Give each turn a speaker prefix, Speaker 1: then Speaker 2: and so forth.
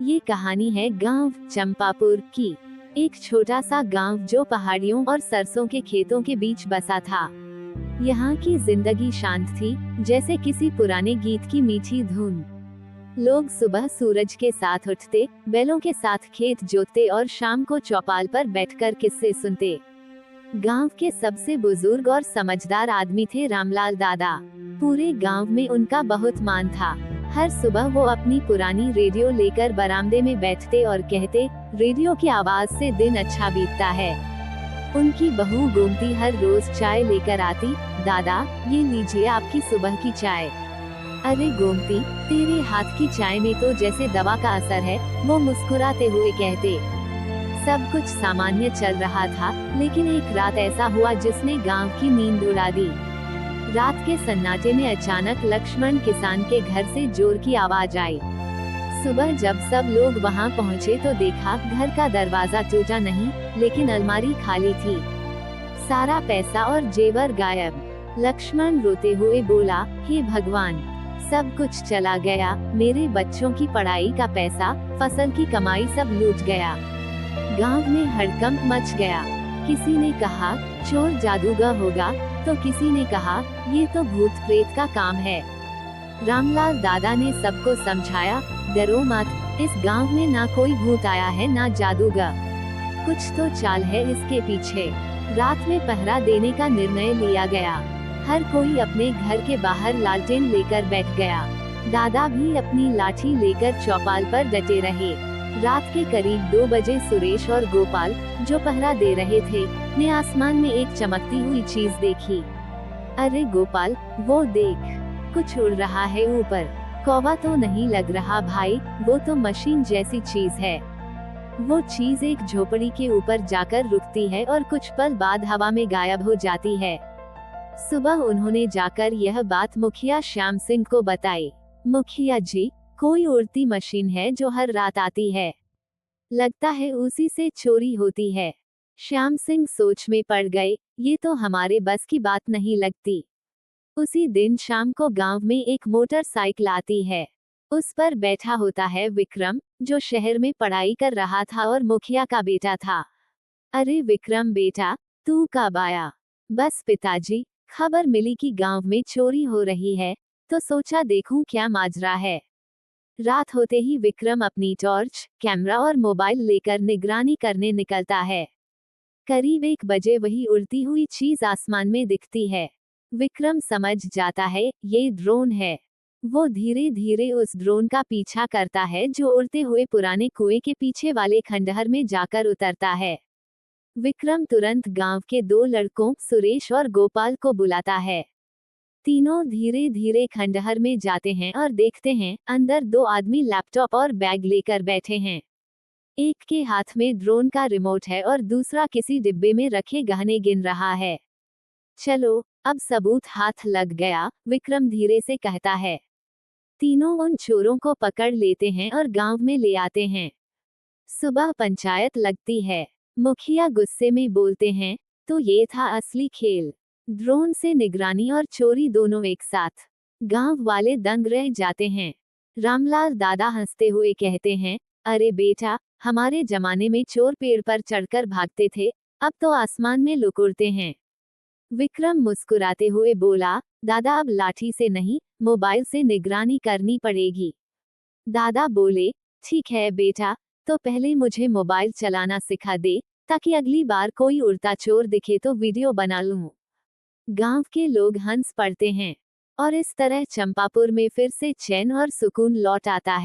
Speaker 1: ये कहानी है गांव चंपापुर की। एक छोटा सा गांव जो पहाड़ियों और सरसों के खेतों के बीच बसा था। यहाँ की जिंदगी शांत थी, जैसे किसी पुराने गीत की मीठी धुन। लोग सुबह सूरज के साथ उठते, बैलों के साथ खेत जोतते और शाम को चौपाल पर बैठकर किस्से सुनते। गांव के सबसे बुजुर्ग और समझदार आदमी थे रामलाल दादा। पूरे गांव में उनका बहुत मान था। हर सुबह वो अपनी पुरानी रेडियो लेकर बरामदे में बैठते और कहते, रेडियो की आवाज से दिन अच्छा बीतता है। उनकी बहू गोमती हर रोज चाय लेकर आती। दादा, ये लीजिए आपकी सुबह की चाय। अरे गोमती, तेरे हाथ की चाय में तो जैसे दवा का असर है, वो मुस्कुराते हुए कहते। सब कुछ सामान्य चल रहा था, लेकिन एक रात ऐसा हुआ जिसने गांव की नींद उड़ा दी। रात के सन्नाटे में अचानक लक्ष्मण किसान के घर से जोर की आवाज आई। सुबह जब सब लोग वहां पहुंचे तो देखा घर का दरवाजा टूटा नहीं, लेकिन अलमारी खाली थी। सारा पैसा और जेवर गायब। लक्ष्मण रोते हुए बोला, हे भगवान, सब कुछ चला गया, मेरे बच्चों की पढ़ाई का पैसा, फसल की कमाई सब लूट गया। गांव में हड़कंप मच गया। किसी ने कहा चोर जादूगर होगा, तो किसी ने कहा ये तो भूत प्रेत का काम है। रामलाल दादा ने सबको समझाया, डरो मत, इस गांव में ना कोई भूत आया है ना जादूगर। कुछ तो चाल है इसके पीछे। रात में पहरा देने का निर्णय लिया गया। हर कोई अपने घर के बाहर लालटेन लेकर बैठ गया। दादा भी अपनी लाठी लेकर चौपाल पर डटे रहे। रात के करीब 2 बजे सुरेश और गोपाल, जो पहरा दे रहे थे, ने आसमान में एक चमकती हुई चीज देखी। अरे गोपाल, वो देख, कुछ उड़ रहा है ऊपर। कौवा तो नहीं लग रहा भाई, वो तो मशीन जैसी चीज है। वो चीज एक झोपड़ी के ऊपर जाकर रुकती है और कुछ पल बाद हवा में गायब हो जाती है। सुबह उन्होंने जाकर यह बात मुखिया श्याम सिंह को बताई। मुखिया जी, कोई उड़ती मशीन है जो हर रात आती है। लगता है उसी से चोरी होती है। श्याम सिंह सोच में पड़ गए, ये तो हमारे बस की बात नहीं लगती। उसी दिन शाम को गांव में एक मोटरसाइकिल आती है। उस पर बैठा होता है विक्रम, जो शहर में पढ़ाई कर रहा था और मुखिया का बेटा था। अरे विक्रम बेटा, तू कब आया? बस पिताजी, खबर मिली कि गांव में चोरी हो रही है, तो सोचा देखूं क्या माजरा है। रात होते ही विक्रम अपनी टॉर्च, कैमरा और मोबाइल लेकर निगरानी करने निकलता है। करीब 1 बजे वही उड़ती हुई चीज आसमान में दिखती है। विक्रम समझ जाता है ये ड्रोन है। वो धीरे धीरे उस ड्रोन का पीछा करता है, जो उड़ते हुए पुराने कुएं के पीछे वाले खंडहर में जाकर उतरता है। विक्रम तुरंत गांव के 2 लड़कों सुरेश और गोपाल को बुलाता है। तीनों धीरे धीरे खंडहर में जाते हैं और देखते हैं अंदर 2 आदमी लैपटॉप और बैग लेकर बैठे हैं। एक के हाथ में ड्रोन का रिमोट है और दूसरा किसी डिब्बे में रखे गहने गिन रहा है। चलो, अब सबूत हाथ लग गया, विक्रम धीरे से कहता है। तीनों उन चोरों को पकड़ लेते हैं और गांव में ले आते हैं। सुबह पंचायत लगती है। मुखिया गुस्से में बोलते हैं, तो ये था असली खेल। ड्रोन से निगरानी और चोरी दोनों एक साथ। गांव वाले दंग रह जाते हैं। रामलाल दादा हंसते हुए कहते हैं, अरे बेटा, हमारे जमाने में चोर पेड़ पर चढ़कर भागते थे, अब तो आसमान में लुक उड़ते हैं। विक्रम मुस्कुराते हुए बोला, दादा अब लाठी से नहीं, मोबाइल से निगरानी करनी पड़ेगी। दादा बोले, ठीक है बेटा, तो पहले मुझे मोबाइल चलाना सिखा दे, ताकि अगली बार कोई उड़ता चोर दिखे तो वीडियो बना लूं। गांव के लोग हंस पड़ते हैं। और इस तरह चंपापुर में फिर से चैन और सुकून लौट आता है।